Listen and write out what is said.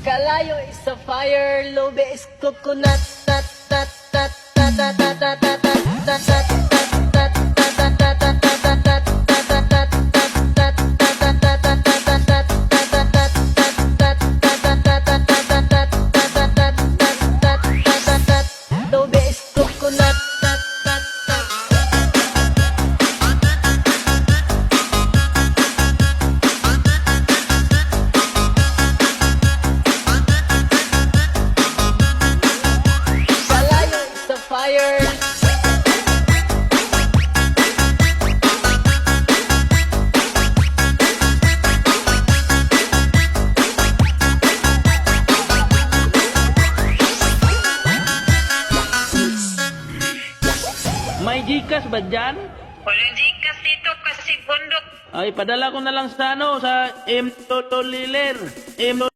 Kalayo is a fire, lobe is coconut, tat tat tat tat tat tat tat tat tat tat lobe is coconut, tat tat tat. Kalayo is a fire. May Gcash ba dyan? Walang Gcash dito kasi bundok. Ay, padala ko na lang sa ano, sa M. Toliler. M.